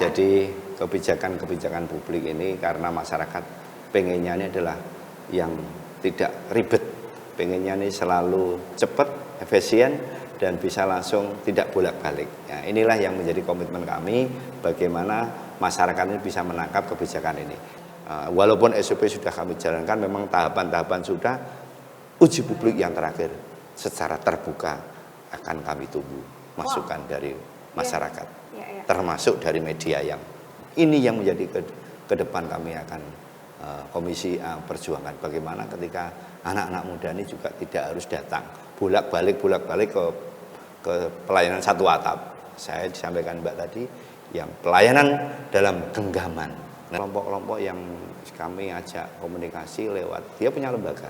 jadi kebijakan-kebijakan publik ini karena masyarakat pengennya ini adalah yang tidak ribet, pengennya ini selalu cepat, efisien, dan bisa langsung tidak bolak-balik. Ya, inilah yang menjadi komitmen kami, bagaimana masyarakat ini bisa menangkap kebijakan ini. Walaupun SOP sudah kami jalankan, memang tahapan-tahapan sudah, uji publik yang terakhir secara terbuka akan kami tunggu masukan dari masyarakat, termasuk dari media yang ini yang menjadi ke depan kami akan Komisi A perjuangan. Bagaimana ketika anak-anak muda ini juga tidak harus datang bolak-balik ke pelayanan satu atap. Saya disampaikan Mbak tadi, yang pelayanan dalam genggaman. Kelompok-kelompok yang kami ajak komunikasi lewat, dia punya lembaga.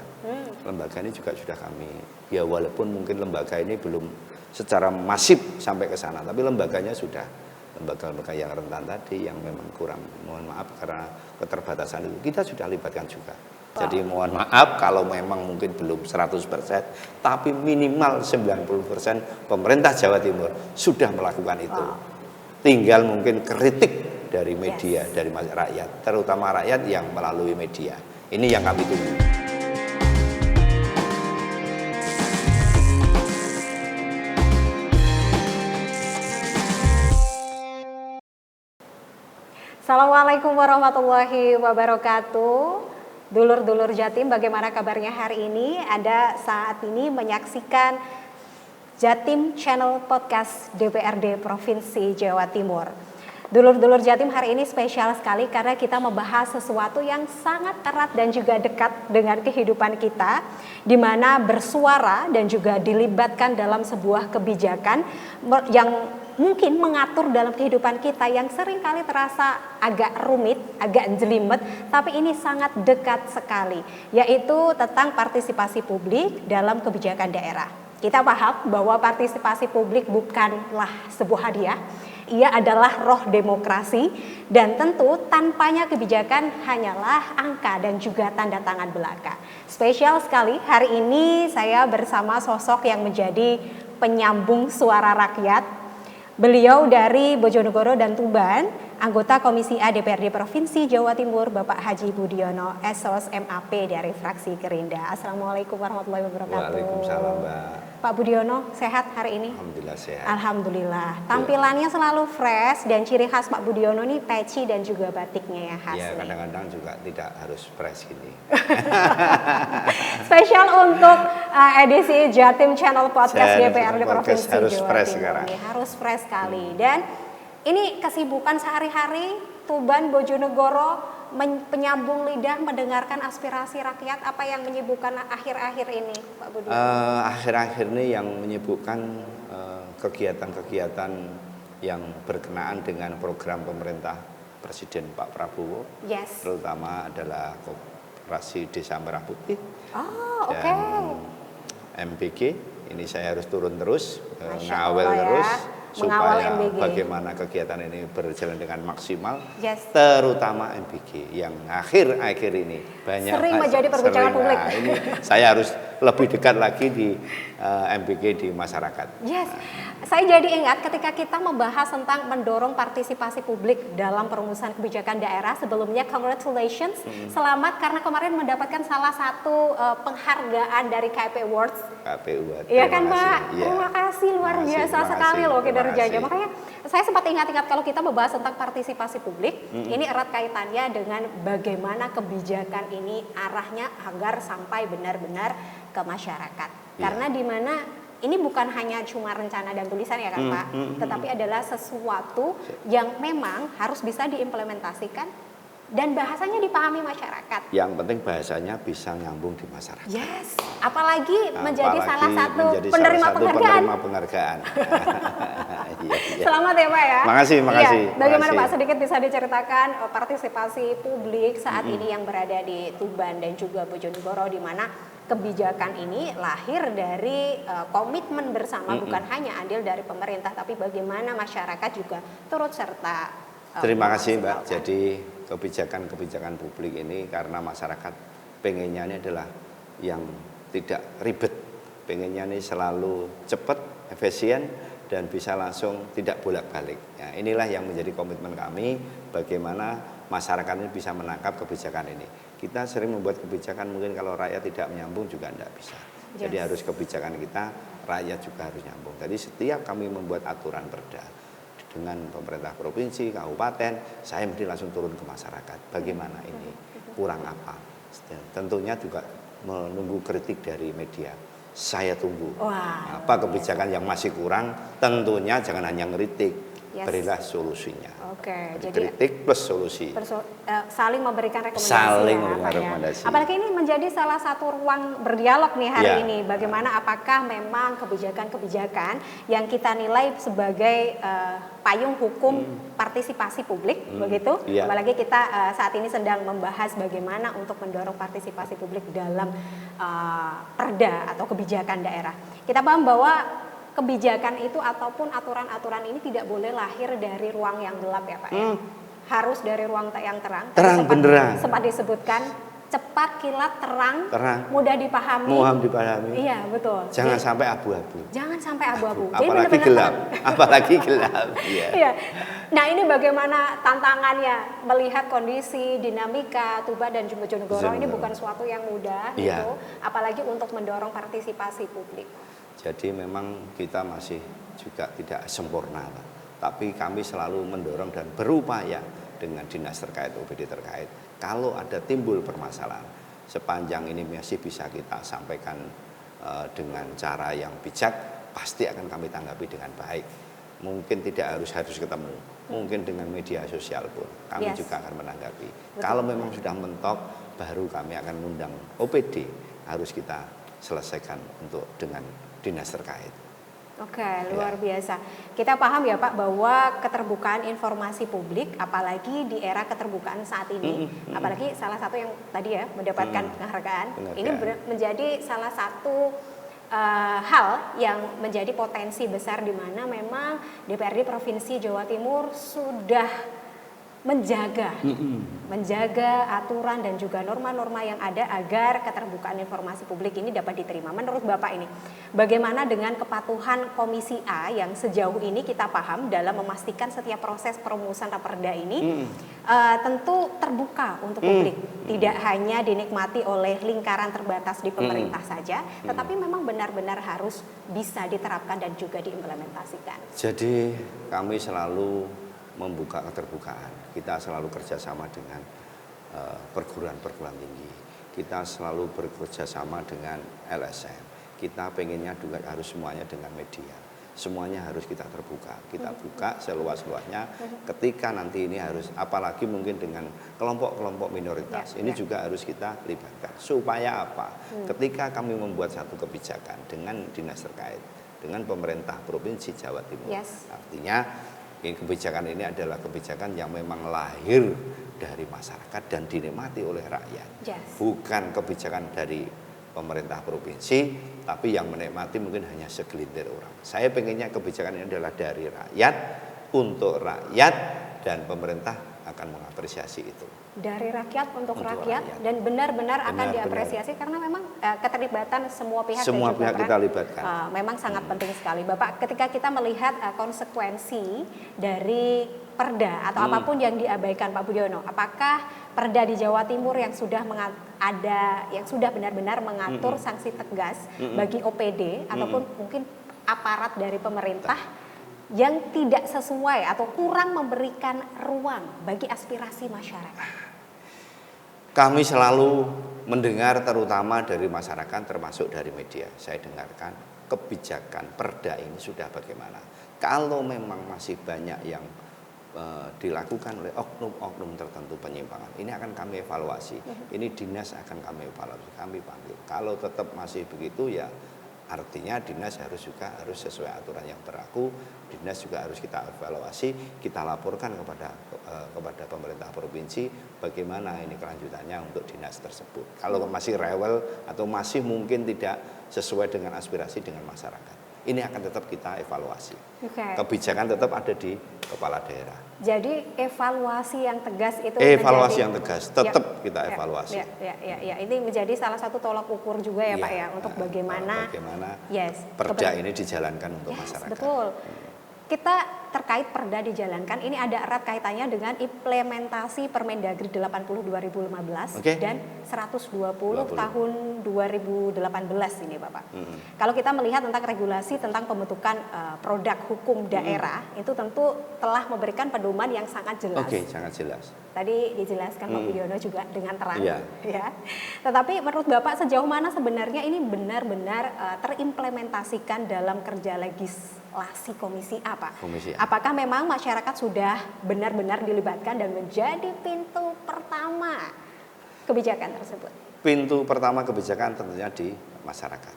Lembaga ini juga sudah kami, ya walaupun mungkin lembaga ini belum secara masif sampai ke sana, tapi lembaganya sudah. Lembaga-lembaga yang rentan tadi, yang memang kurang, mohon maaf karena keterbatasan itu, kita sudah libatkan juga. Jadi mohon maaf kalau memang mungkin belum 100%, tapi minimal 90% pemerintah Jawa Timur sudah melakukan itu. Tinggal mungkin kritik dari media, dari rakyat, terutama rakyat yang melalui media. Ini yang kami tunggu. Assalamualaikum warahmatullahi wabarakatuh. Dulur-dulur Jatim, bagaimana kabarnya hari ini? Anda saat ini menyaksikan Jatim Channel Podcast DPRD Provinsi Jawa Timur. Dulur-dulur Jatim, hari ini spesial sekali karena kita membahas sesuatu yang sangat erat dan juga dekat dengan kehidupan kita, di mana bersuara dan juga dilibatkan dalam sebuah kebijakan yang mungkin mengatur dalam kehidupan kita yang seringkali terasa agak rumit, agak jelimet, tapi ini sangat dekat sekali, yaitu tentang partisipasi publik dalam kebijakan daerah. Kita paham bahwa partisipasi publik bukanlah sebuah hadiah, ia adalah roh demokrasi, dan tentu tanpanya kebijakan hanyalah angka dan juga tanda tangan belaka. Spesial sekali hari ini saya bersama sosok yang menjadi penyambung suara rakyat. Beliau dari Bojonegoro dan Tuban, anggota Komisi A DPRD Provinsi Jawa Timur, Bapak Haji Budiono, Esos MAP dari fraksi Gerindra. Assalamualaikum warahmatullahi wabarakatuh. Waalaikumsalam, Mbak. Pak Budiono, sehat hari ini? Alhamdulillah sehat. Alhamdulillah. Tampilannya selalu fresh, dan ciri khas Pak Budiono ini peci dan juga batiknya yang khas. Ya, kadang-kadang juga tidak harus fresh gini. Spesial untuk edisi Jatim Channel Podcast DPRD Provinsi harus Jawa fresh Timur. sekarang. Harus fresh sekali. Dan ini kesibukan sehari-hari Tuban, Bojonegoro, penyambung lidah mendengarkan aspirasi rakyat. Apa yang menyibukkan akhir-akhir ini, Pak Budi? Akhir-akhir ini yang menyibukkan kegiatan-kegiatan yang berkenaan dengan program pemerintah Presiden Pak Prabowo. Yes. Terutama adalah Koperasi Desa Merah Putih. Dan MBG. Ini saya harus turun terus, ngawal terus. Supaya bagaimana kegiatan ini berjalan dengan maksimal, terutama MBG yang akhir-akhir ini banyak sering menjadi perbincangan publik. Nah, ini saya harus lebih dekat lagi di MBG di masyarakat. Yes, saya jadi ingat ketika kita membahas tentang mendorong partisipasi publik dalam perumusan kebijakan daerah. Sebelumnya congratulations, selamat karena kemarin mendapatkan salah satu penghargaan dari KP Awards. KPU. Iya kan Pak? Ya. Terima kasih, luar biasa sekali loh kinerjanya. Makanya saya sempat ingat-ingat kalau kita membahas tentang partisipasi publik, ini erat kaitannya dengan bagaimana kebijakan ini arahnya agar sampai benar-benar ke masyarakat. Karena di mana ini bukan hanya cuma rencana dan tulisan ya kan Pak, tetapi adalah sesuatu yang memang harus bisa diimplementasikan dan bahasanya dipahami masyarakat. Yang penting bahasanya bisa nyambung di masyarakat. Yes, apalagi menjadi salah satu penerima penghargaan. Selamat ya Pak ya. Makasih. Bagaimana Pak, sedikit bisa diceritakan partisipasi publik saat ini yang berada di Tuban dan juga Bojonegoro, di mana kebijakan ini lahir dari komitmen bersama, bukan hanya andil dari pemerintah, tapi bagaimana masyarakat juga turut serta. Terima kasih Mbak. Jadi kebijakan-kebijakan publik ini karena masyarakat pengennya ini adalah yang tidak ribet, pengennya ini selalu cepat, efisien, dan bisa langsung tidak bolak-balik. Ya, inilah yang menjadi komitmen kami, bagaimana masyarakat ini bisa menangkap kebijakan ini. Kita sering membuat kebijakan mungkin kalau rakyat tidak menyambung juga tidak bisa. Jadi harus kebijakan kita, rakyat juga harus nyambung. Jadi setiap kami membuat aturan perda dengan pemerintah provinsi, kabupaten, saya mesti langsung turun ke masyarakat. Bagaimana ini? Kurang apa? Tentunya juga menunggu kritik dari media. Saya tunggu. Apa kebijakan yang masih kurang? Tentunya jangan hanya ngeritik, berilah solusinya. Oke, jadi kritik plus solusi. Saling memberikan rekomendasi. Saling memberikan rekomendasi. Apalagi ini menjadi salah satu ruang berdialog nih hari ini. Bagaimana apakah memang kebijakan-kebijakan yang kita nilai sebagai payung hukum partisipasi publik, begitu? Apalagi kita saat ini sedang membahas bagaimana untuk mendorong partisipasi publik dalam perda atau kebijakan daerah. Kita paham bahwa kebijakan itu ataupun aturan-aturan ini tidak boleh lahir dari ruang yang gelap ya Pak ya. Harus dari ruang yang terang. Terang benderang. Sempat disebutkan cepat, kilat, terang, mudah dipahami. Mudah dipahami. Iya, betul. Jangan sampai abu-abu. Jangan sampai abu-abu. Apalagi gelap. Apalagi gelap. Iya. Nah, ini bagaimana tantangannya melihat kondisi dinamika Tuban dan Bojonegoro ini bukan suatu yang mudah gitu, apalagi untuk mendorong partisipasi publik. Jadi memang kita masih juga tidak sempurna, tapi kami selalu mendorong dan berupaya dengan dinas terkait, OPD terkait. Kalau ada timbul permasalahan, sepanjang ini masih bisa kita sampaikan dengan cara yang bijak, pasti akan kami tanggapi dengan baik. Mungkin tidak harus ketemu, mungkin dengan media sosial pun kami juga akan menanggapi. Kalau memang sudah mentok, baru kami akan mengundang OPD, harus kita selesaikan untuk dengan dinas terkait. Oke, luar biasa. Kita paham ya Pak bahwa keterbukaan informasi publik, apalagi di era keterbukaan saat ini, apalagi salah satu yang tadi ya mendapatkan penghargaan, ini menjadi salah satu hal yang menjadi potensi besar di mana memang DPRD Provinsi Jawa Timur sudah menjaga aturan dan juga norma-norma yang ada agar keterbukaan informasi publik ini dapat diterima. Menurut Bapak ini, bagaimana dengan kepatuhan Komisi A yang sejauh ini kita paham dalam memastikan setiap proses perumusan raperda ini tentu terbuka untuk publik, tidak hanya dinikmati oleh lingkaran terbatas di pemerintah saja, tetapi memang benar-benar harus bisa diterapkan dan juga diimplementasikan. Jadi kami selalu membuka keterbukaan. Kita selalu kerjasama dengan perguruan-perguruan tinggi. Kita selalu bekerjasama dengan LSM. Kita pengennya juga harus semuanya dengan media. Semuanya harus kita terbuka. Kita buka seluas-luasnya. Ketika nanti ini harus, apalagi mungkin dengan kelompok-kelompok minoritas, ini juga harus kita libatkan. Supaya apa? Ketika kami membuat satu kebijakan dengan dinas terkait, dengan pemerintah Provinsi Jawa Timur, artinya kebijakan ini adalah kebijakan yang memang lahir dari masyarakat dan dinikmati oleh rakyat. Bukan kebijakan dari pemerintah provinsi, tapi yang menikmati mungkin hanya segelintir orang. Saya pengennya kebijakan ini adalah dari rakyat, untuk rakyat, dan pemerintah akan mengapresiasi itu. Dari rakyat untuk rakyat dan benar-benar akan diapresiasi karena memang keterlibatan semua pihak kita libatkan. Memang sangat penting sekali. Bapak, ketika kita melihat konsekuensi dari perda atau apapun yang diabaikan Pak Budiono, apakah perda di Jawa Timur yang sudah benar-benar mengatur sanksi tegas bagi OPD ataupun mungkin aparat dari pemerintah yang tidak sesuai atau kurang memberikan ruang bagi aspirasi masyarakat? Kami selalu mendengar terutama dari masyarakat termasuk dari media. Saya dengarkan kebijakan perda ini sudah bagaimana. Kalau memang masih banyak yang dilakukan oleh oknum-oknum tertentu penyimpangan, ini akan kami evaluasi. Ini dinas akan kami evaluasi, kami panggil. Kalau tetap masih begitu ya artinya dinas harus sesuai aturan yang berlaku. Dinas juga harus kita evaluasi, kita laporkan kepada pemerintah provinsi bagaimana ini kelanjutannya untuk dinas tersebut. Kalau masih rewel atau masih mungkin tidak sesuai dengan aspirasi dengan masyarakat, ini akan tetap kita evaluasi. Kebijakan tetap ada di kepala daerah. Jadi evaluasi yang tegas itu tetap kita evaluasi. Ini menjadi salah satu tolak ukur juga ya Pak ya untuk bagaimana perda ini dijalankan untuk masyarakat. Betul. kita terkait perda dijalankan, ini ada erat kaitannya dengan implementasi Permendagri 80 2015 dan 120 tahun 2018 ini Bapak. Kalau kita melihat tentang regulasi tentang pembentukan produk hukum daerah, itu tentu telah memberikan pedoman yang sangat jelas. Sangat jelas. Tadi dijelaskan Pak Budiono juga dengan terang, ya. Tetapi menurut Bapak sejauh mana sebenarnya ini benar-benar terimplementasikan dalam kerja legislasi Komisi A, Pak? Komisi A. Apakah memang masyarakat sudah benar-benar dilibatkan dan menjadi pintu pertama kebijakan tersebut? Pintu pertama kebijakan tentunya di masyarakat.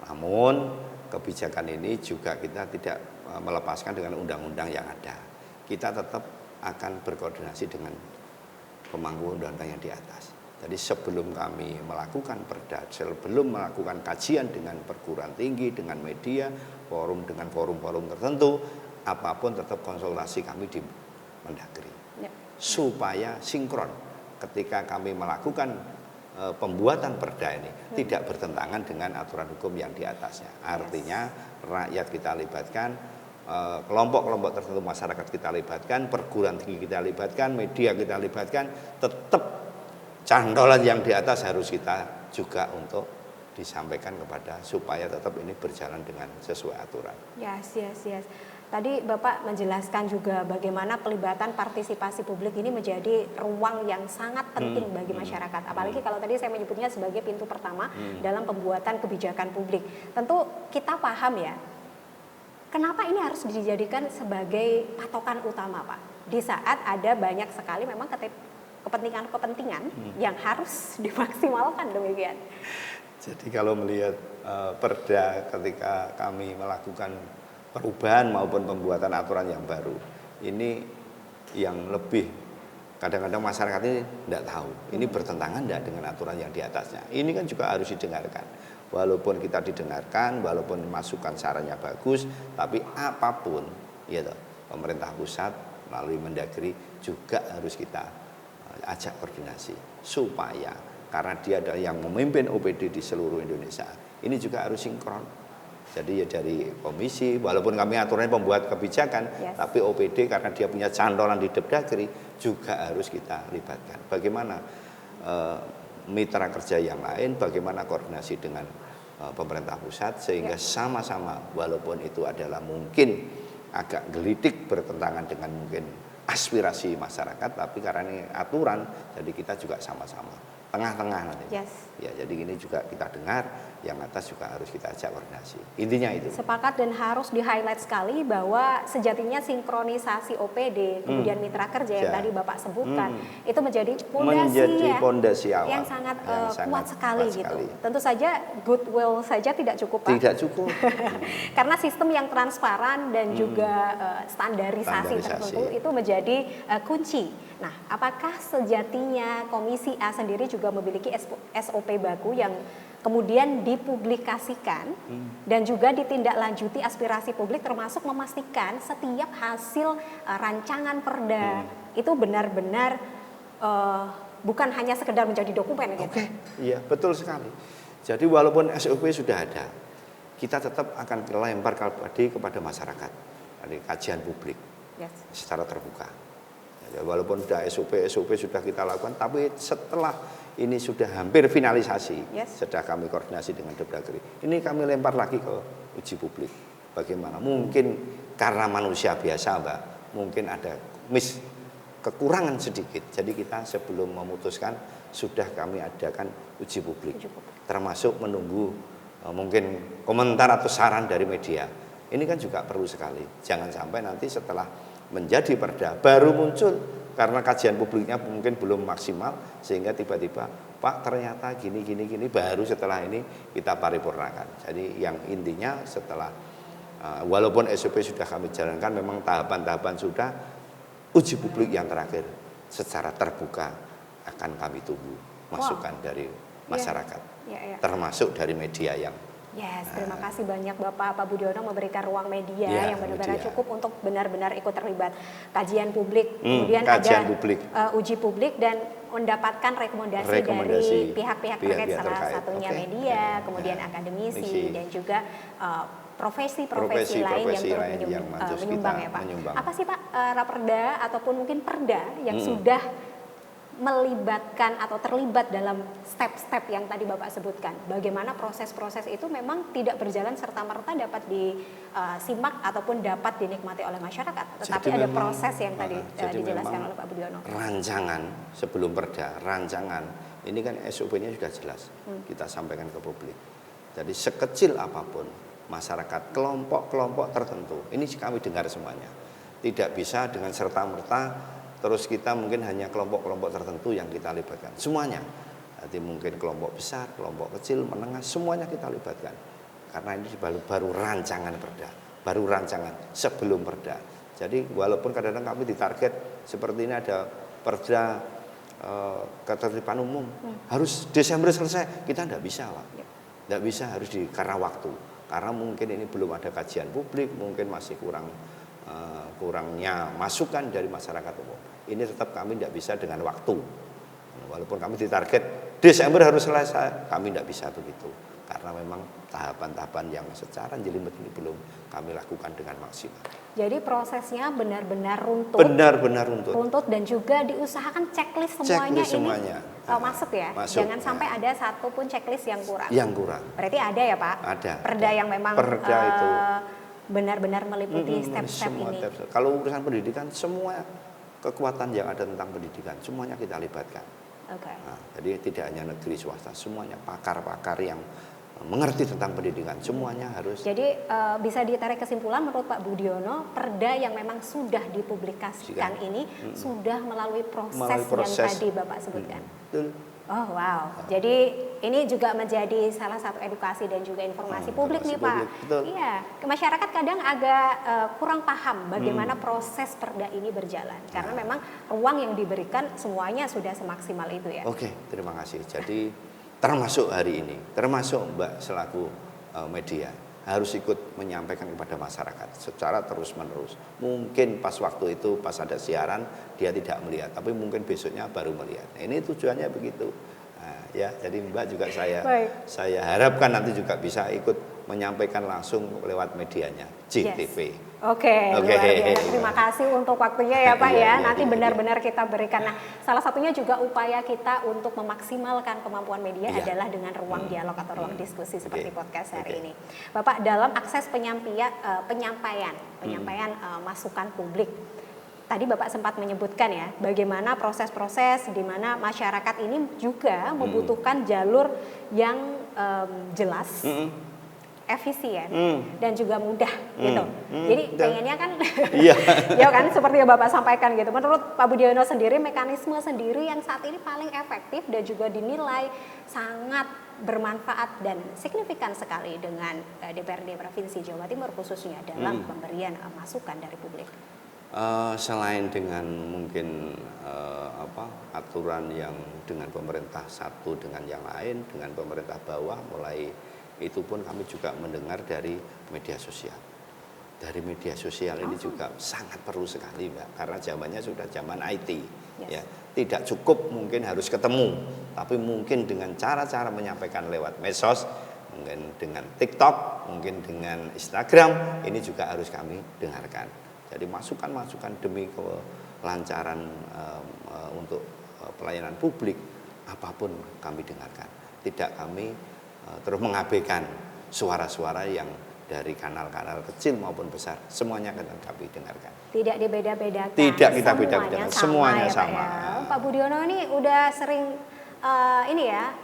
Namun kebijakan ini juga kita tidak melepaskan dengan undang-undang yang ada. Kita tetap akan berkoordinasi dengan pemangku undang-undang yang di atas. Jadi sebelum kami melakukan perda, sebelum melakukan kajian dengan perguruan tinggi, dengan media, dengan forum-forum tertentu, apapun tetap konsultasi kami di Mendagri. Supaya sinkron ketika kami melakukan pembuatan perda ini tidak bertentangan dengan aturan hukum yang di atasnya. Artinya rakyat kita libatkan, kelompok-kelompok tertentu masyarakat kita libatkan, perguruan tinggi kita libatkan, media kita libatkan, tetap cantolan yang di atas harus kita juga untuk disampaikan kepada supaya tetap ini berjalan dengan sesuai aturan. Yes. Tadi Bapak menjelaskan juga bagaimana pelibatan partisipasi publik ini menjadi ruang yang sangat penting bagi masyarakat. Apalagi kalau tadi saya menyebutnya sebagai pintu pertama dalam pembuatan kebijakan publik. Tentu kita paham ya, kenapa ini harus dijadikan sebagai patokan utama, Pak? Di saat ada banyak sekali memang kepentingan-kepentingan yang harus dimaksimalkan demikian. Jadi kalau melihat perda ketika kami melakukan perubahan maupun pembuatan aturan yang baru, ini yang lebih kadang-kadang masyarakat ini tidak tahu ini bertentangan tidak dengan aturan yang di atasnya. Ini kan juga harus didengarkan. Walaupun kita didengarkan, walaupun masukan sarannya bagus, tapi apapun, ya pemerintah pusat melalui Mendagri juga harus kita ajak koordinasi supaya karena dia adalah yang memimpin OPD di seluruh Indonesia, ini juga harus sinkron. Jadi ya dari komisi, walaupun kami aturannya pembuat kebijakan, tapi OPD karena dia punya cantolan di Depdagri juga harus kita libatkan. Bagaimana mitra kerja yang lain, bagaimana koordinasi dengan pemerintah pusat sehingga sama-sama walaupun itu adalah mungkin agak gelitik bertentangan dengan mungkin aspirasi masyarakat, tapi karena ini aturan, jadi kita juga sama-sama tengah-tengah nanti. Ya, jadi ini juga kita dengar, yang atas juga harus kita ajak koordinasi. Intinya itu. Sepakat dan harus di-highlight sekali bahwa sejatinya sinkronisasi OPD, kemudian mitra kerja yang tadi Bapak sebutkan, itu menjadi pondasi yang sangat kuat sekali gitu. Tentu saja goodwill saja tidak cukup, Pak. Tidak cukup. Karena sistem yang transparan dan juga standarisasi tertentu itu menjadi kunci. Nah, apakah sejatinya Komisi A sendiri juga memiliki SOP baku yang kemudian dipublikasikan dan juga ditindaklanjuti aspirasi publik, termasuk memastikan setiap hasil rancangan perda itu benar-benar bukan hanya sekedar menjadi dokumen gitu. Iya, betul sekali. Jadi walaupun SOP sudah ada, kita tetap akan lempar kepada masyarakat, dari kajian publik secara terbuka. Ya, walaupun sudah SOP sudah kita lakukan, tapi setelah ini sudah hampir finalisasi, sudah kami koordinasi dengan Depdagri. Ini kami lempar lagi ke uji publik. Bagaimana? Mungkin karena manusia biasa, Mbak, mungkin ada kekurangan sedikit. Jadi kita sebelum memutuskan sudah kami adakan uji publik. Termasuk menunggu mungkin komentar atau saran dari media. Ini kan juga perlu sekali. Jangan sampai nanti setelah menjadi perda baru muncul karena kajian publiknya mungkin belum maksimal sehingga tiba-tiba Pak ternyata gini baru setelah ini kita paripurnakan. Jadi yang intinya setelah walaupun SOP sudah kami jalankan, memang tahapan-tahapan sudah, uji publik yang terakhir secara terbuka akan kami tunggu masukan dari masyarakat, termasuk dari media yang terima kasih banyak Pak Budiono memberikan ruang media yang benar-benar cukup untuk benar-benar ikut terlibat kajian publik, kemudian ada uji publik dan mendapatkan rekomendasi dari pihak-pihak terkait, salah satunya media, kemudian akademisi dan juga profesi-profesi lain yang turut menyumbang ya Pak. menyumbang. Apa sih Pak Raperda ataupun mungkin Perda yang sudah melibatkan atau terlibat dalam step-step yang tadi Bapak sebutkan? Bagaimana proses-proses itu memang tidak berjalan serta-merta dapat disimak ataupun dapat dinikmati oleh masyarakat, tetapi Jadi ada memang, proses yang tadi dijelaskan oleh Pak Budiono. Rancangan sebelum Perda, rancangan ini kan SOP-nya sudah jelas, kita sampaikan ke publik. Jadi sekecil apapun masyarakat, kelompok-kelompok tertentu, ini kami dengar semuanya. Tidak bisa dengan serta-merta terus kita mungkin hanya kelompok-kelompok tertentu yang kita libatkan. Semuanya. Jadi mungkin kelompok besar, kelompok kecil, menengah, semuanya kita libatkan. Karena ini baru rancangan Perda. Baru rancangan sebelum Perda. Jadi walaupun kadang-kadang kami ditarget seperti ini ada Perda ketertiban umum. Harus Desember selesai. Kita tidak bisa Pak. Tidak bisa, harus karena waktu. Karena mungkin ini belum ada kajian publik, mungkin masih kurangnya masukan dari masyarakat umum. Ini tetap kami tidak bisa dengan waktu. Walaupun kami ditarget Desember harus selesai, kami tidak bisa begitu. Karena memang tahapan-tahapan yang secara jelimet ini belum kami lakukan dengan maksimal. Jadi prosesnya benar-benar runtut. Benar-benar runtut. Runtut dan juga diusahakan checklist semuanya ini masuk ya. Masuk, jangan sampai ada satu pun checklist yang kurang. Yang kurang. Berarti ada ya Pak? Ada. Perda yang memang Perda itu benar-benar meliputi step-step ini. Kalau urusan pendidikan, semua kekuatan yang ada tentang pendidikan, semuanya kita libatkan. Okay. Nah, jadi tidak hanya negeri swasta, semuanya pakar-pakar yang mengerti tentang pendidikan, semuanya harus. Jadi bisa ditarik kesimpulan menurut Pak Budiono, Perda yang memang sudah dipublikasikan ini sudah melalui proses yang tadi Bapak sebutkan. Betul. Oh wow, jadi ini juga menjadi salah satu edukasi dan juga informasi publik nih Pak. Betul. Iya, ke masyarakat kadang agak kurang paham bagaimana proses Perda ini berjalan. Karena memang ruang yang diberikan semuanya sudah semaksimal itu ya. Oke, terima kasih. Jadi termasuk hari ini, termasuk Mbak selaku media harus ikut menyampaikan kepada masyarakat secara terus-menerus. Mungkin pas waktu itu, pas ada siaran, dia tidak melihat, tapi mungkin besoknya baru melihat. Nah, ini tujuannya begitu. Nah, ya, jadi Mbak juga saya harapkan nanti juga bisa ikut menyampaikan langsung lewat medianya, JTV. Yes. Oke, luar biasa. Terima kasih untuk waktunya ya Pak ya. Nanti benar-benar kita berikan. Nah, salah satunya juga upaya kita untuk memaksimalkan kemampuan media adalah dengan ruang dialog atau ruang diskusi seperti podcast hari ini. Bapak, dalam akses penyampaian masukan publik, tadi Bapak sempat menyebutkan ya, bagaimana proses-proses di mana masyarakat ini juga membutuhkan jalur yang jelas, efisien dan juga mudah gitu. Jadi pengennya kan ya kan seperti yang Bapak sampaikan gitu. Menurut Pak Budiono sendiri, mekanisme sendiri yang saat ini paling efektif dan juga dinilai sangat bermanfaat dan signifikan sekali dengan DPRD Provinsi Jawa Timur khususnya dalam pemberian masukan dari publik. Selain dengan mungkin aturan yang dengan pemerintah satu dengan yang lain, dengan pemerintah bawah, mulai itu pun kami juga mendengar dari media sosial. Dari media sosial ini juga sangat perlu sekali Mbak, karena zamannya sudah zaman IT. Ya, tidak cukup mungkin harus ketemu, tapi mungkin dengan cara-cara menyampaikan lewat medsos, mungkin dengan TikTok, mungkin dengan Instagram, ini juga harus kami dengarkan. Jadi masukan-masukan demi kelancaran untuk pelayanan publik, apapun kami dengarkan. Tidak kami terus mengabaikan suara-suara yang dari kanal-kanal kecil maupun besar, semuanya akan kami dengarkan. Tidak dibeda-bedakan. Tidak kita beda-bedakan, semuanya sama. Ya, Pak Budiono ini udah sering ini ya,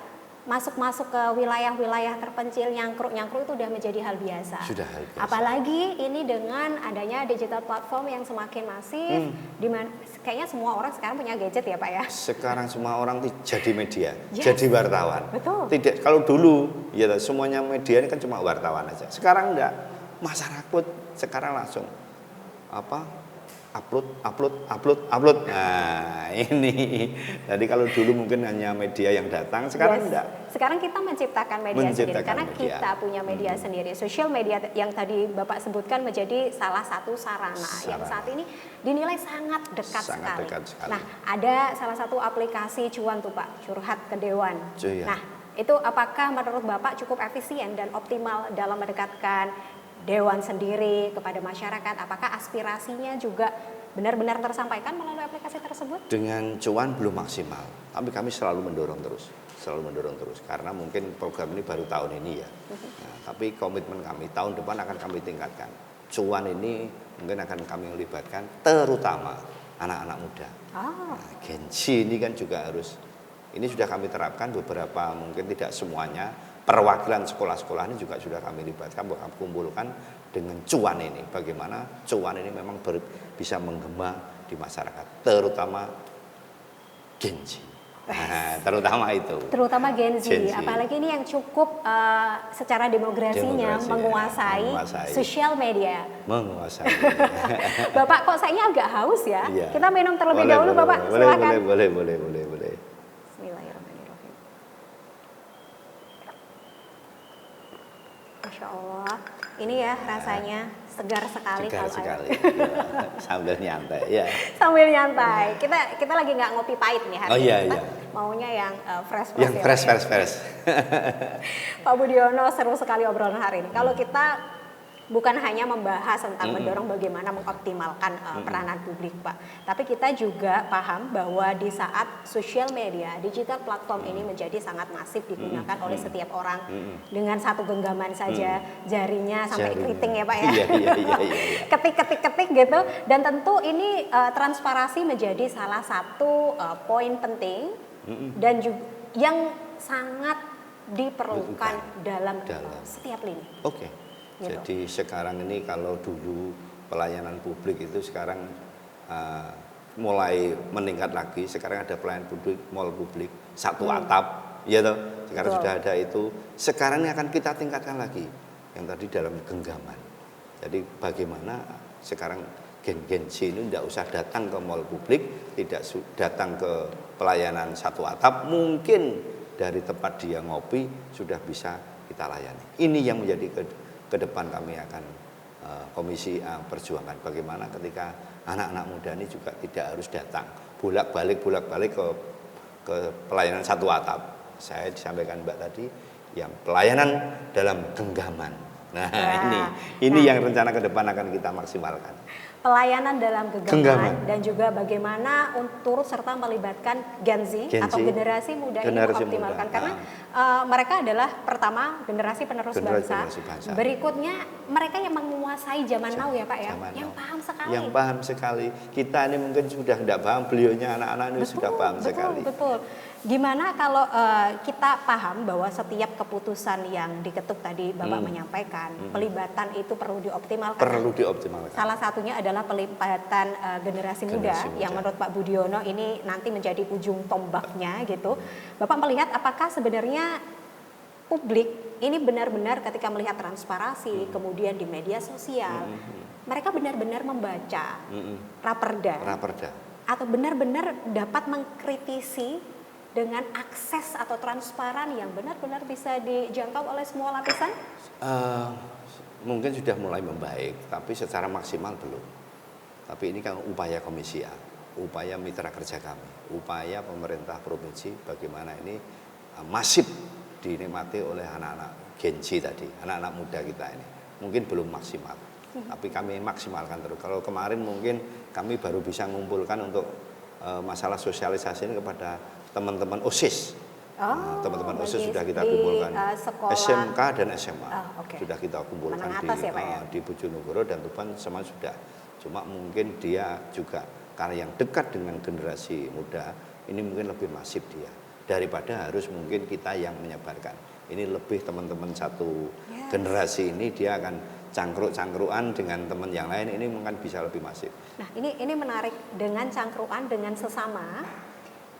masuk-masuk ke wilayah-wilayah terpencil, nyangkruk-nyangkruk itu udah menjadi hal biasa. Sudah hal biasa. Apalagi ini dengan adanya digital platform yang semakin masif, dimana kayaknya semua orang sekarang punya gadget ya Pak ya. Sekarang semua orang jadi media, jadi wartawan. Betul. Tidak, kalau dulu ya semuanya media ini kan cuma wartawan aja. Sekarang enggak, masyarakat sekarang langsung upload. Nah, ini. Jadi kalau dulu mungkin hanya media yang datang, sekarang enggak. Sekarang kita menciptakan media sendiri karena kita punya media sendiri. Social media yang tadi Bapak sebutkan menjadi salah satu sarana yang saat ini dinilai sangat dekat sekali. Nah, ada salah satu aplikasi cuan tuh Pak, Curhat ke Dewan. Nah, itu apakah menurut Bapak cukup efisien dan optimal dalam mendekatkan Dewan sendiri, kepada masyarakat, apakah aspirasinya juga benar-benar tersampaikan melalui aplikasi tersebut? Dengan cuan belum maksimal, tapi kami selalu mendorong terus, karena mungkin program ini baru tahun ini ya. Nah, tapi komitmen kami tahun depan akan kami tingkatkan. Cuan ini mungkin akan kami melibatkan terutama anak-anak muda. Nah, Gen Z ini kan juga harus, ini sudah kami terapkan beberapa, mungkin tidak semuanya. Perwakilan sekolah-sekolah ini juga sudah kami libatkan, kumpulkan dengan cuan ini. Bagaimana cuan ini memang bisa menggema di masyarakat, terutama Gen Z. Nah, terutama itu. Terutama Gen Z. Apalagi ini yang cukup secara demografinya menguasai sosial media. Menguasai. Bapak kok saya agak haus ya? Iya. Kita minum terlebih dahulu, Bapak. Silakan. Boleh. Bismillahirrahmanirrahim. Masya Allah, ini ya rasanya segar sekali. Segar kalau sekali. Sambil nyantai, ya. Sambil nyantai. Kita lagi nggak ngopi pahit nih hari ini. Kita maunya yang fresh. Yang fresh. Pak Budiono, seru sekali obrolan hari ini. Kalau kita bukan hanya membahas tentang mendorong bagaimana mengoptimalkan peranan publik, Pak. Tapi kita juga paham bahwa di saat sosial media, digital platform ini menjadi sangat masif digunakan oleh setiap orang dengan satu genggaman saja, jarinya sampai keriting ya, Pak ya. Iya. Ketik gitu. Dan tentu ini transparansi menjadi salah satu poin penting dan juga yang sangat diperlukan dalam setiap lini. Oke. Jadi sekarang ini kalau dulu pelayanan publik itu sekarang mulai meningkat lagi. Sekarang ada pelayanan publik, mall publik, satu atap, ya toh. Sekarang sudah ada itu. Sekarang ini akan kita tingkatkan lagi. Yang tadi dalam genggaman. Jadi bagaimana sekarang Gen Z ini tidak usah datang ke mall publik, tidak datang ke pelayanan satu atap, mungkin dari tempat dia ngopi sudah bisa kita layani. Ini yang menjadi ke depan kami akan Komisi A perjuangan bagaimana ketika anak-anak muda ini juga tidak harus datang bolak-balik ke pelayanan satu atap. Saya disampaikan Mbak tadi yang pelayanan dalam genggaman. Nah, ini yang rencana ke depan akan kita maksimalkan. Pelayanan dalam genggaman dan juga bagaimana turut serta melibatkan Gen Z atau generasi muda ini mengoptimalkan karena mereka adalah pertama generasi penerus bangsa. Berikutnya mereka yang menguasai zaman now ya Pak ya, yang paham sekali. Yang paham sekali. Kita ini mungkin sudah tidak paham, beliaunya anak-anak ini sudah paham sekali. Betul. Gimana kalau kita paham bahwa setiap keputusan yang diketuk tadi Bapak menyampaikan, pelibatan itu perlu dioptimalkan. Perlu dioptimalkan. Salah satunya adalah pelibatan generasi muda yang menurut Pak Budiono ini nanti menjadi ujung tombaknya gitu. Bapak melihat apakah sebenarnya publik ini benar-benar ketika melihat transparansi, kemudian di media sosial, mereka benar-benar membaca raperda atau benar-benar dapat mengkritisi dengan akses atau transparan yang benar-benar bisa dijangkau oleh semua lapisan? Mungkin sudah mulai membaik, tapi secara maksimal belum. Tapi ini kan upaya Komisi A, upaya mitra kerja kami, upaya pemerintah provinsi bagaimana ini masif dinikmati oleh anak-anak Gen Z tadi, anak-anak muda kita ini. Mungkin belum maksimal, tapi kami maksimalkan terus. Kalau kemarin mungkin kami baru bisa mengumpulkan untuk masalah sosialisasi ini kepada teman-teman OSIS. Teman-teman OSIS sudah kita kumpulkan SMK dan SMA sudah kita kumpulkan di Bojonegoro dan Tuban sama sudah. Cuma mungkin dia juga karena yang dekat dengan generasi muda ini mungkin lebih masif dia daripada harus mungkin kita yang menyebarkan. Ini lebih teman-teman satu generasi ini dia akan cangkruk-cangkruan dengan teman yang lain, ini mungkin bisa lebih masif. Nah ini menarik, dengan cangkruan dengan sesama.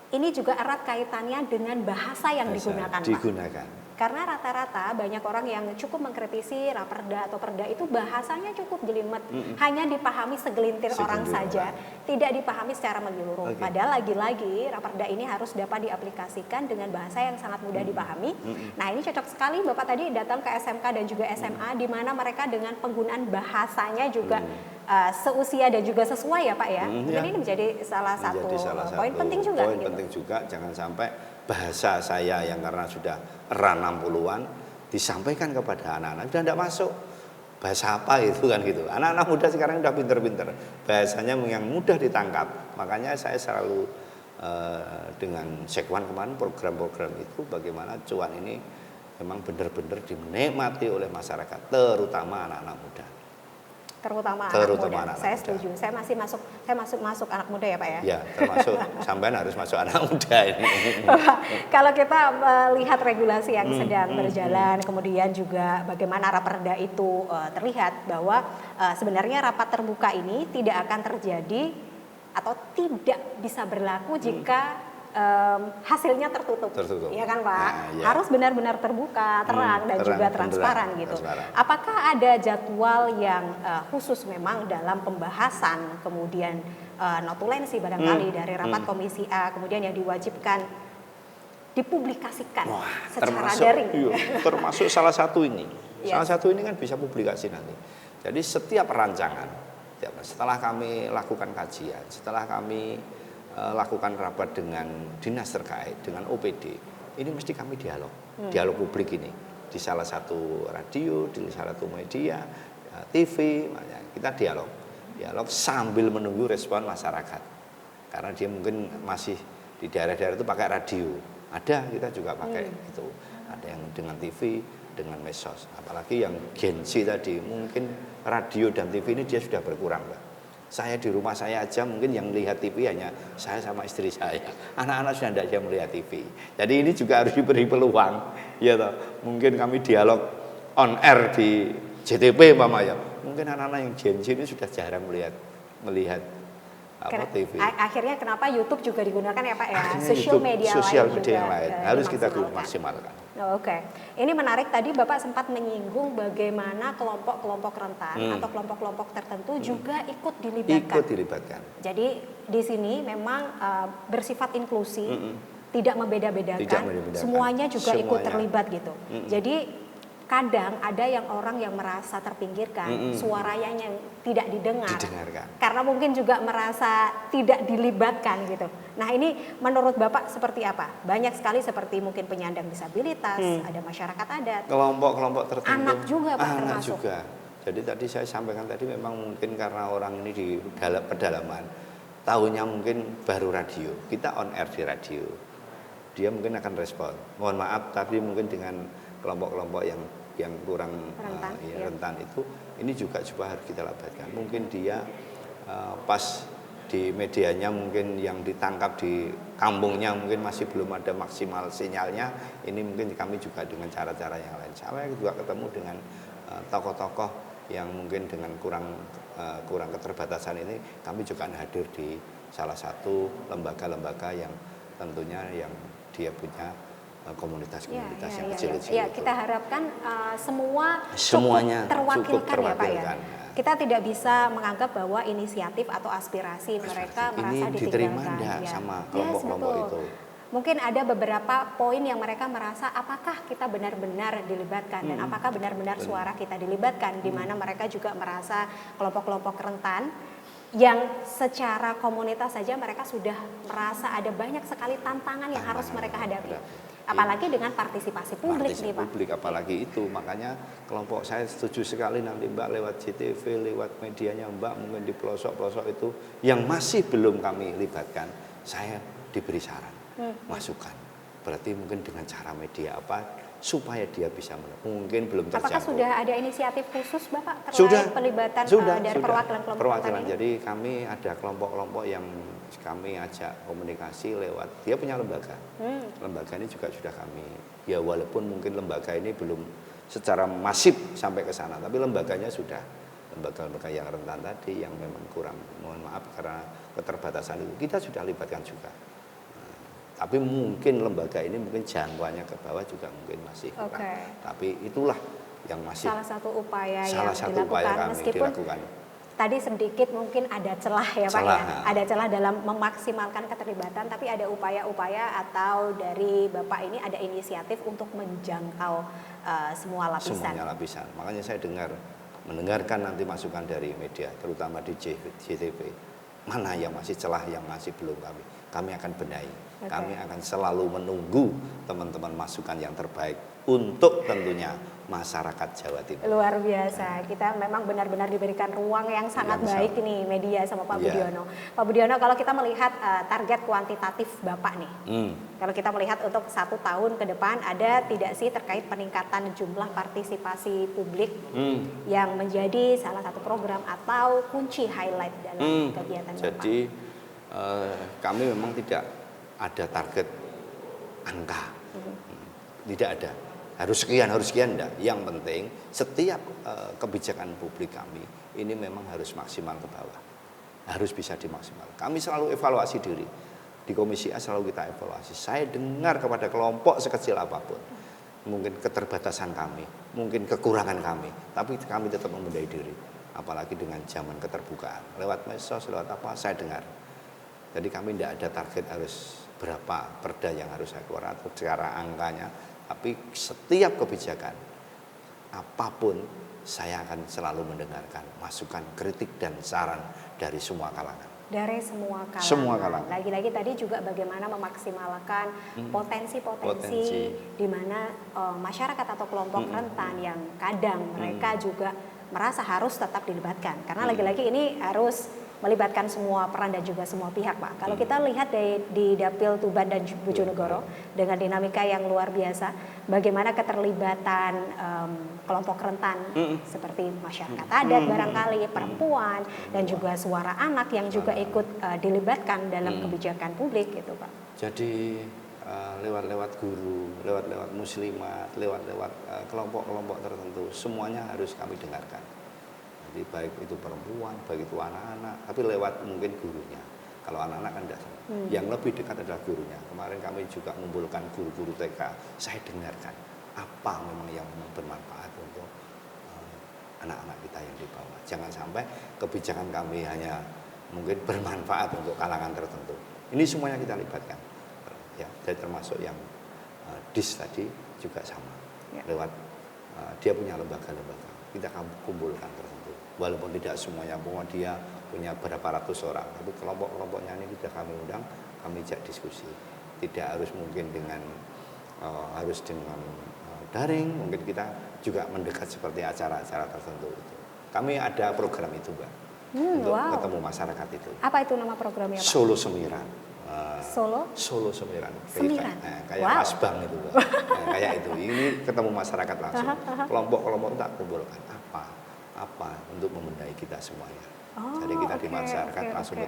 Ini juga erat kaitannya dengan bahasa yang digunakan, Pak. Karena rata-rata banyak orang yang cukup mengkritisi raperda atau perda itu bahasanya cukup jelimet, hanya dipahami segelintir orang saja, tidak dipahami secara menyeluruh. Padahal lagi-lagi raperda ini harus dapat diaplikasikan dengan bahasa yang sangat mudah dipahami. Nah ini cocok sekali Bapak tadi datang ke SMK dan juga SMA, di mana mereka dengan penggunaan bahasanya juga seusia dan juga sesuai ya Pak ya. Ini menjadi salah satu poin penting juga. Poin penting juga, jangan sampai bahasa saya yang karena sudah era 60-an disampaikan kepada anak-anak sudah tidak masuk. bahasa apa itu kan gitu. Anak-anak muda sekarang udah pinter-pinter, bahasanya yang mudah ditangkap. Makanya saya selalu dengan Sekwan kemarin program-program itu bagaimana cuan ini memang benar-benar dinikmati oleh masyarakat, terutama anak-anak muda. Terutama Anak saya muda. setuju. Saya masuk anak muda ya Pak ya. Ya, termasuk sampean harus masuk anak muda ini. Kalau kita melihat regulasi yang sedang berjalan, kemudian juga bagaimana raperda itu terlihat bahwa sebenarnya rapat terbuka ini tidak akan terjadi atau tidak bisa berlaku jika hasilnya tertutup, ya kan Pak? Nah, ya. Harus benar-benar terbuka, terang dan juga transparan gitu. Transparan. Apakah ada jadwal yang khusus memang dalam pembahasan kemudian notulensi barangkali dari rapat komisi A kemudian yang diwajibkan dipublikasikan secara daring? Iya, termasuk salah satu ini. Yes. Salah satu ini kan bisa publikasi nanti. Jadi setiap rancangan, setelah kami lakukan kajian, setelah kami lakukan rapat dengan dinas terkait, dengan OPD, ini mesti kami dialog publik ini di salah satu radio, di salah satu media, TV, kita dialog sambil menunggu respon masyarakat, karena dia mungkin masih di daerah-daerah itu pakai radio, ada kita juga pakai itu, ada yang dengan TV, dengan medsos, apalagi yang Gen Z tadi, mungkin radio dan TV ini dia sudah berkurang, Mbak. Saya di rumah saya aja mungkin yang melihat TV hanya saya sama istri saya. Anak-anak sudah tidak bisa melihat TV. Jadi ini juga harus diberi peluang. Ya toh. Mungkin kami dialog on air di JTP umpamanya. Mungkin anak-anak yang Gen Z ini sudah jarang melihat TV. Akhirnya kenapa YouTube juga digunakan ya Pak ya? Sosial media yang lain harus kita maksimalkan. Oke. Ini menarik, tadi Bapak sempat menyinggung bagaimana kelompok-kelompok rentan atau kelompok-kelompok tertentu juga ikut dilibatkan. Jadi di sini memang bersifat inklusi, tidak membeda-bedakan, semuanya juga ikut terlibat gitu. Jadi kadang ada yang orang yang merasa terpinggirkan, suaranya yang tidak didengarkan, karena mungkin juga merasa tidak dilibatkan gitu. Nah ini menurut Bapak seperti apa? Banyak sekali seperti mungkin penyandang disabilitas, ada masyarakat adat, kelompok-kelompok tertentu, anak juga Pak anak termasuk. Juga. Jadi tadi saya sampaikan tadi memang mungkin karena orang ini di dalam pedalaman, tahunya mungkin baru radio, kita on air di radio, dia mungkin akan respon. Mohon maaf, tapi mungkin dengan kelompok-kelompok yang kurang rentan itu, ini juga harus kita libatkan. Mungkin dia pas di medianya mungkin yang ditangkap di kampungnya mungkin masih belum ada maksimal sinyalnya, ini mungkin kami juga dengan cara-cara yang lain. Saya juga ketemu dengan tokoh-tokoh yang mungkin dengan kurang keterbatasan ini, kami juga hadir di salah satu lembaga-lembaga yang tentunya yang dia punya komunitas-komunitas yang kecil-kecil. Ya, kita harapkan semuanya cukup terwakilkan. Kita tidak bisa menganggap bahwa inisiatif atau aspirasi mereka merasa diterima ditinggalkan sama kelompok-kelompok itu. Mungkin ada beberapa poin yang mereka merasa apakah kita benar-benar dilibatkan dan apakah benar-benar suara kita dilibatkan, di mana mereka juga merasa kelompok-kelompok rentan yang secara komunitas saja mereka sudah merasa ada banyak sekali tantangan yang harus mereka hadapi. Apalagi dengan partisipasi publik nih Pak. Publik apalagi itu, makanya kelompok saya setuju sekali nanti Mbak lewat JTV, lewat medianya Mbak mungkin di pelosok-pelosok itu yang masih belum kami libatkan, saya diberi saran, masukan. Berarti mungkin dengan cara media apa supaya dia bisa mungkin belum terjangkau. Apakah sudah ada inisiatif khusus Bapak terkait pelibatan dari perwakilan kelompok ini? Jadi kami ada kelompok-kelompok yang kami ajak komunikasi lewat dia punya lembaga. Lembaga ini juga sudah kami, ya walaupun mungkin lembaga ini belum secara masif sampai ke sana, tapi lembaganya sudah. Lembaga-lembaga yang rentan tadi yang memang kurang, mohon maaf karena keterbatasan itu kita sudah libatkan juga. Tapi mungkin lembaga ini mungkin jangkauannya ke bawah juga mungkin masih kurang. Tapi itulah yang masih salah satu upaya yang dilakukan, meskipun tadi sedikit mungkin ada celah ya Pak ya. Ada celah dalam memaksimalkan keterlibatan, tapi ada upaya-upaya atau dari Bapak ini ada inisiatif untuk menjangkau semua lapisan. Semuanya lapisan. Makanya saya mendengarkan nanti masukan dari media, terutama di JTV. Mana yang masih celah, yang masih belum kami akan benahi. Kami akan selalu menunggu teman-teman masukan yang terbaik untuk tentunya masyarakat Jawa Timur. Luar biasa, kita memang benar-benar diberikan ruang yang sangat baik nih media sama Pak Budiono. Pak Budiono, kalau kita melihat target kuantitatif Bapak nih, kalau kita melihat untuk 1 tahun ke depan ada tidak sih terkait peningkatan jumlah partisipasi publik yang menjadi salah satu program atau kunci highlight dalam kegiatan Bapak? Jadi kami memang tidak ada target angka, tidak ada. Harus sekian enggak. Yang penting setiap kebijakan publik kami ini memang harus maksimal ke bawah. Harus bisa dimaksimalkan. Kami selalu evaluasi diri. Di Komisi A selalu kita evaluasi. Saya dengar kepada kelompok sekecil apapun. Mungkin keterbatasan kami, mungkin kekurangan kami, tapi kami tetap membenahi diri. Apalagi dengan zaman keterbukaan. Lewat medsos, lewat apa, saya dengar. Jadi kami tidak ada target harus berapa perda yang harus saya keluarkan atau secara angkanya. Tapi setiap kebijakan, apapun, saya akan selalu mendengarkan masukan, kritik, dan saran dari semua kalangan. Dari semua kalangan. Semua kalangan. Lagi-lagi tadi juga bagaimana memaksimalkan potensi-potensi di mana masyarakat atau kelompok rentan yang kadang mereka juga merasa harus tetap dilibatkan. Karena lagi-lagi ini harus melibatkan semua peran dan juga semua pihak, Pak. Kalau kita lihat di Dapil Tuban dan Bojonegoro dengan dinamika yang luar biasa, bagaimana keterlibatan kelompok rentan seperti masyarakat adat barangkali, perempuan dan juga suara anak yang juga ikut dilibatkan dalam kebijakan publik gitu, Pak. Jadi lewat-lewat guru, lewat-lewat muslimat, lewat-lewat kelompok-kelompok tertentu, semuanya harus kami dengarkan. Jadi baik itu perempuan, baik itu anak-anak, tapi lewat mungkin gurunya. Kalau anak-anak kan tidak. Yang lebih dekat adalah gurunya. Kemarin kami juga mengumpulkan guru-guru TK. Saya dengarkan apa memang yang bermanfaat untuk anak-anak kita yang di bawah. Jangan sampai kebijakan kami hanya mungkin bermanfaat untuk kalangan tertentu. Ini semuanya kita libatkan. Ya, jadi termasuk yang DIS tadi juga sama. Lewat dia punya lembaga-lembaga. Kita kumpulkan tertentu. Walaupun tidak semuanya, dia punya berapa ratus orang, tapi kelompok-kelompoknya ini sudah kami undang, kami ajak diskusi. Tidak harus mungkin dengan harus dengan daring, mungkin kita juga mendekat seperti acara-acara tertentu itu. Kami ada program itu, Mbak, untuk ketemu masyarakat itu. Apa itu nama programnya, Pak? Solo Semiran. Solo Semiran. Kayak Mas Bang itu, Mbak. Kayak itu. Ini ketemu masyarakat langsung. Kelompok-kelompok tak kumpulkan apa untuk membenahi kita semuanya. Jadi kita di masyarakat langsung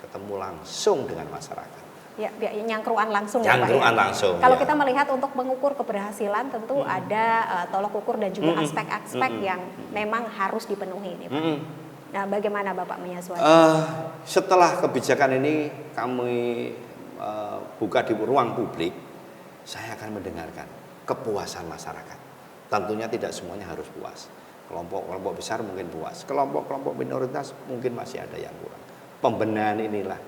ketemu langsung dengan masyarakat. Ya, nyangkruan langsung. Nyangkruan langsung. Kalau kita melihat untuk mengukur keberhasilan tentu ada tolok ukur dan juga aspek-aspek yang memang harus dipenuhi nih, Pak. Nah, bagaimana Bapak menyesuaikan? Setelah kebijakan ini kami buka di ruang publik, saya akan mendengarkan kepuasan masyarakat. Tentunya tidak semuanya harus puas. Kelompok-kelompok besar mungkin puas. Kelompok-kelompok minoritas mungkin masih ada yang kurang. Pembenahan inilah,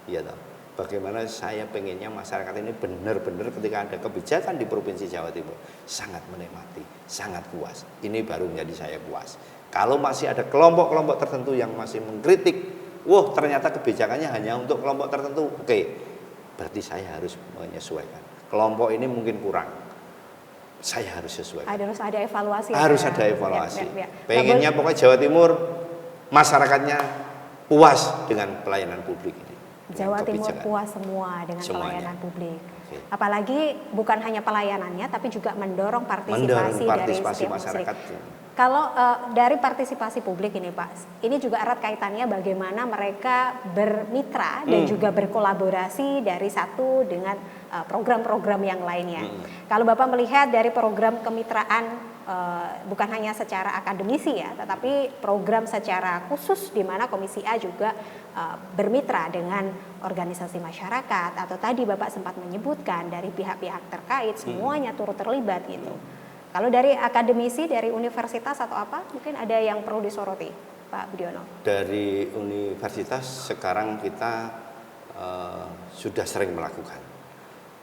ya toh. Bagaimana saya pengennya masyarakat ini benar-benar ketika ada kebijakan di Provinsi Jawa Timur sangat menikmati, sangat puas. Ini baru menjadi saya puas. Kalau masih ada kelompok-kelompok tertentu yang masih mengkritik, wah ternyata kebijakannya hanya untuk kelompok tertentu, oke, berarti saya harus menyesuaikan. Kelompok ini mungkin kurang, saya harus sesuaikan. Harus ada evaluasi. Harus ada evaluasi. Pengennya pokoknya Jawa Timur masyarakatnya puas dengan pelayanan publik ini. Jawa Timur puas semua dengan pelayanan publik. Apalagi bukan hanya pelayanannya, tapi juga mendorong partisipasi dari setiap masyarakat. Kalau dari partisipasi publik ini, Pak, ini juga erat kaitannya bagaimana mereka bermitra dan juga berkolaborasi dari satu dengan program-program yang lainnya. Kalau Bapak melihat dari program kemitraan bukan hanya secara akademisi ya, tetapi program secara khusus di mana Komisi A juga bermitra dengan organisasi masyarakat atau tadi Bapak sempat menyebutkan dari pihak-pihak terkait semuanya turut terlibat gitu. Kalau dari akademisi, dari universitas atau apa, mungkin ada yang perlu disoroti, Pak Budiono? Dari universitas sekarang kita sudah sering melakukan.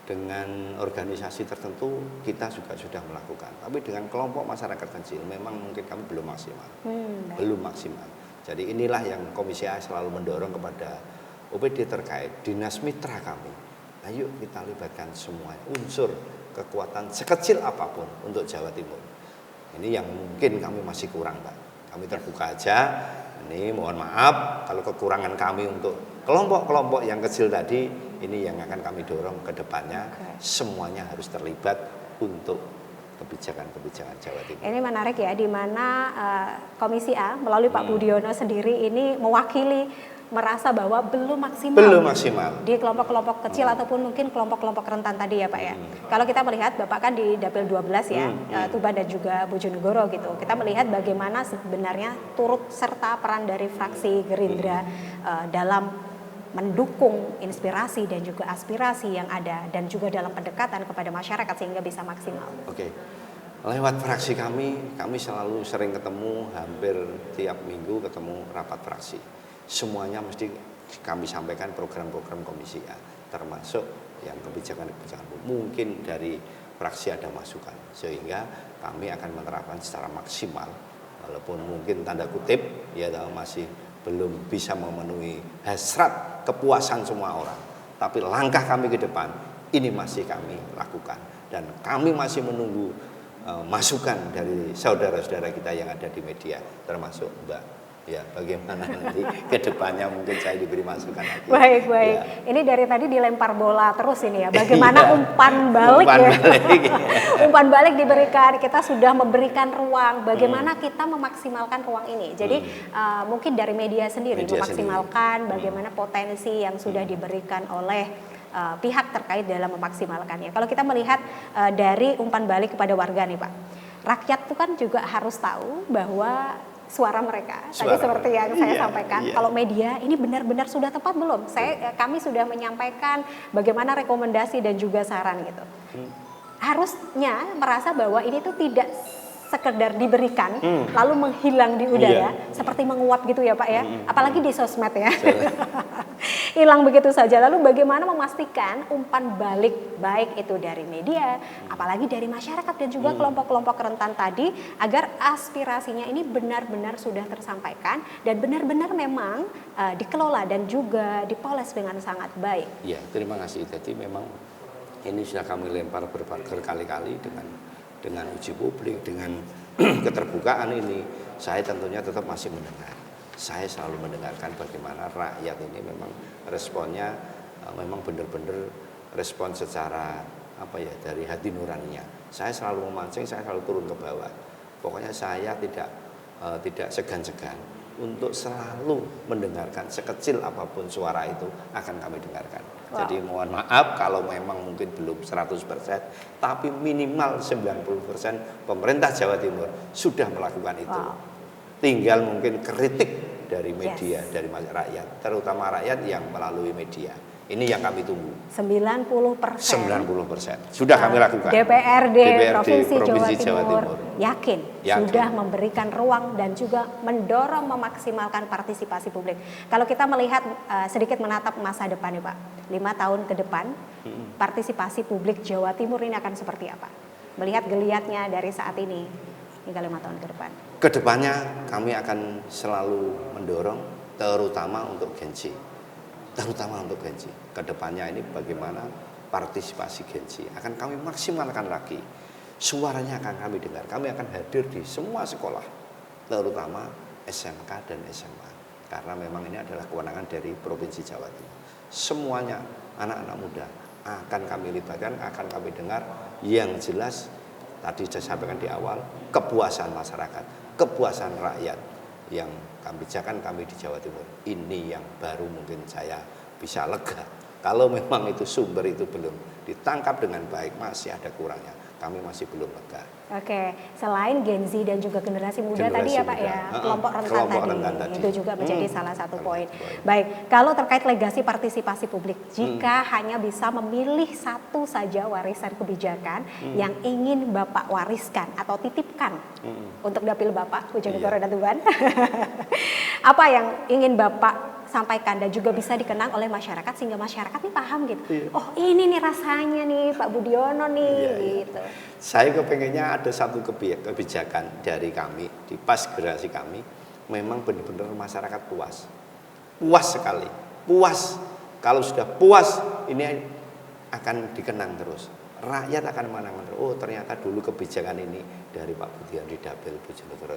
Dengan organisasi tertentu kita juga sudah melakukan. Tapi dengan kelompok masyarakat kecil memang mungkin kami belum maksimal. Belum maksimal. Jadi inilah yang Komisi A selalu mendorong kepada OPD terkait, dinas mitra kami. Ayo kita libatkan semua unsur kekuatan sekecil apapun untuk Jawa Timur. Ini yang mungkin kami masih kurang, Pak. Kami terbuka aja. Ini mohon maaf kalau kekurangan kami untuk kelompok-kelompok yang kecil tadi, ini yang akan kami dorong ke depannya. Semuanya harus terlibat untuk kebijakan-kebijakan Jawa Timur. Ini menarik ya, di mana Komisi A melalui Pak Budiono sendiri ini mewakili merasa bahwa belum maksimal di kelompok-kelompok kecil ataupun mungkin kelompok-kelompok rentan tadi ya Pak ya. Kalau kita melihat Bapak kan di Dapil 12 ya, Tuban dan juga Bojonegoro gitu. Kita melihat bagaimana sebenarnya turut serta peran dari fraksi Gerindra dalam mendukung inspirasi dan juga aspirasi yang ada dan juga dalam pendekatan kepada masyarakat sehingga bisa maksimal. Oke. Lewat fraksi kami selalu sering ketemu, hampir tiap minggu ketemu rapat fraksi. Semuanya mesti kami sampaikan program-program Komisi A, termasuk yang kebijakan-kebijakan. Mungkin dari fraksi ada masukan, sehingga kami akan menerapkan secara maksimal, walaupun mungkin tanda kutip ya masih belum bisa memenuhi hasrat kepuasan semua orang. Tapi langkah kami ke depan ini masih kami lakukan, dan kami masih menunggu masukan dari saudara-saudara kita yang ada di media, termasuk Mbak. Ya, bagaimana nanti ke depannya mungkin saya diberi masukan lagi. Baik. Ya. Ini dari tadi dilempar bola terus ini ya. Bagaimana umpan balik ya. Umpan balik diberikan, kita sudah memberikan ruang. Bagaimana kita memaksimalkan ruang ini. Jadi mungkin dari media sendiri memaksimalkan bagaimana potensi yang sudah diberikan oleh pihak terkait dalam memaksimalkannya. Kalau kita melihat dari umpan balik kepada warga nih Pak. Rakyat itu kan juga harus tahu bahwa suara mereka tadi seperti yang saya sampaikan. Kalau media ini benar-benar sudah tepat belum? Kami sudah menyampaikan bagaimana rekomendasi dan juga saran gitu. Harusnya merasa bahwa ini tuh tidak sekedar diberikan lalu menghilang di udara seperti menguap gitu ya Pak ya. Apalagi di sosmed ya. Hilang begitu saja. Lalu bagaimana memastikan umpan balik baik itu dari media, apalagi dari masyarakat dan juga kelompok-kelompok rentan tadi, agar aspirasinya ini benar-benar sudah tersampaikan dan benar-benar memang dikelola dan juga dipoles dengan sangat baik. Ya, terima kasih. Jadi memang ini sudah kami lempar berkali-kali dengan uji publik, dengan keterbukaan ini. Saya tentunya tetap masih mendengar. Saya selalu mendengarkan bagaimana rakyat ini memang responnya memang benar-benar respon secara dari hati nuraninya. Saya selalu memancing, saya selalu turun ke bawah. Pokoknya saya tidak segan-segan untuk selalu mendengarkan, sekecil apapun suara itu akan kami dengarkan. Wow. Jadi mohon maaf kalau memang mungkin belum 100%, tapi minimal 90% pemerintah Jawa Timur sudah melakukan itu. Wow. Tinggal mungkin kritik dari media, dari rakyat, terutama rakyat yang melalui media. Ini yang kami tunggu. 90%. 90%. Sudah kami lakukan. DPRD Provinsi Jawa Timur yakin sudah memberikan ruang dan juga mendorong memaksimalkan partisipasi publik. Kalau kita melihat sedikit menatap masa depan nih Pak, 5 tahun ke depan, partisipasi publik Jawa Timur ini akan seperti apa? Melihat geliatnya dari saat ini hingga 5 tahun ke depan. Kedepannya kami akan selalu mendorong terutama untuk Gen Z. Kedepannya ini bagaimana partisipasi Gen Z akan kami maksimalkan lagi. Suaranya akan kami dengar. Kami akan hadir di semua sekolah, terutama SMK dan SMA. Karena memang ini adalah kewenangan dari Provinsi Jawa Timur. Semuanya anak-anak muda akan kami libatkan, akan kami dengar. Yang jelas tadi saya sampaikan di awal, kepuasan masyarakat, kepuasan rakyat yang kebijakan kami di Jawa Timur ini yang baru mungkin saya bisa lega. Kalau memang itu sumber itu belum ditangkap dengan baik, masih ada kurangnya, kami masih belum lega. Oke, selain Gen Z dan juga generasi muda tadi ya Pak ya, kelompok rentan tadi, itu juga menjadi salah satu poin. Baik, kalau terkait legasi partisipasi publik, jika hanya bisa memilih satu saja warisan kebijakan yang ingin Bapak wariskan atau titipkan untuk dapil Bapak, Bojonegoro dan Tuban, apa yang ingin Bapak sampaikan dan juga bisa dikenang oleh masyarakat sehingga masyarakat nih paham gitu. Oh ini nih rasanya nih Pak Budiono nih gitu. Saya kepengennya ada satu kebijakan dari kami di pas generasi kami memang benar-benar masyarakat puas sekali, puas. Kalau sudah puas ini akan dikenang terus. rakyat akan menangani. Oh ternyata dulu kebijakan ini dari Pak Budian di Dapil Bojonegoro.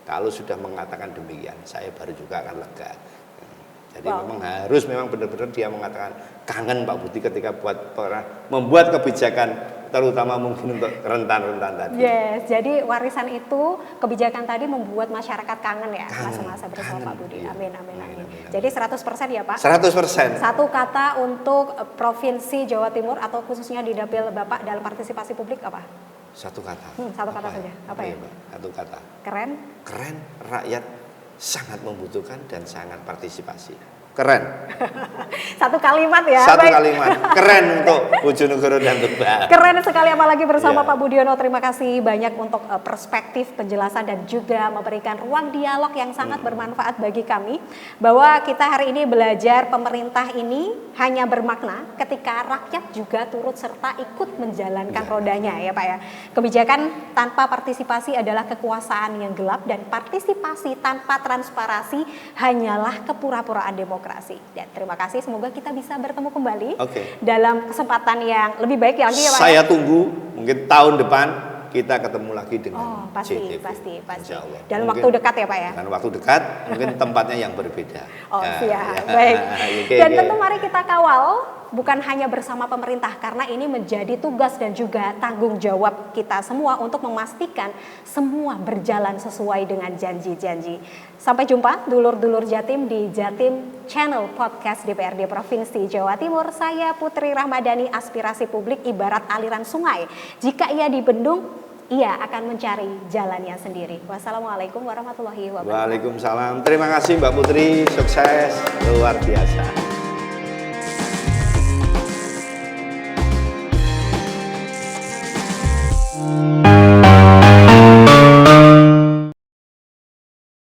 Kalau sudah mengatakan demikian, saya baru juga akan lega. Jadi memang benar-benar dia mengatakan kangen Pak Budi ketika membuat kebijakan terutama mungkin untuk rentan-rentan tadi. Yes, jadi warisan itu kebijakan tadi membuat masyarakat kangen ya masa-masa bersama Pak Budi. Iya. Amin. Jadi 100% ya Pak? 100%. Satu kata untuk Provinsi Jawa Timur atau khususnya di Dapil Bapak dalam partisipasi publik apa? Satu kata. Satu kata saja. Apa ya? Satu kata. Keren. Keren, rakyat sangat membutuhkan dan sangat partisipasi. Keren. Satu kalimat ya. Satu kalimat. Keren untuk Bojonegoro dan Tuban. Keren sekali apalagi bersama Ya. Pak Budiono. Terima kasih banyak untuk perspektif, penjelasan dan juga memberikan ruang dialog yang sangat bermanfaat bagi kami. Bahwa kita hari ini belajar pemerintah ini hanya bermakna ketika rakyat juga turut serta ikut menjalankan rodanya ya Pak ya. Kebijakan tanpa partisipasi adalah kekuasaan yang gelap dan partisipasi tanpa transparansi hanyalah kepura-puraan demokrasi. Dan terima kasih, semoga kita bisa bertemu kembali dalam kesempatan yang lebih baik lagi ya Pak. Saya tunggu mungkin tahun depan kita ketemu lagi dengan JTV. Pasti. Insya Allah. Dalam mungkin, waktu dekat ya Pak ya. Dalam waktu dekat, mungkin tempatnya yang berbeda. Siap, baik. Dan tentu mari kita kawal bukan hanya bersama pemerintah karena ini menjadi tugas dan juga tanggung jawab kita semua untuk memastikan semua berjalan sesuai dengan janji-janji. Sampai jumpa dulur-dulur Jatim di Jatim Channel Podcast DPRD Provinsi Jawa Timur. Saya Putri Rahmadani, aspirasi publik ibarat aliran sungai. Jika ia dibendung, ia akan mencari jalannya sendiri. Wassalamualaikum warahmatullahi wabarakatuh. Waalaikumsalam. Terima kasih Mbak Putri, sukses luar biasa.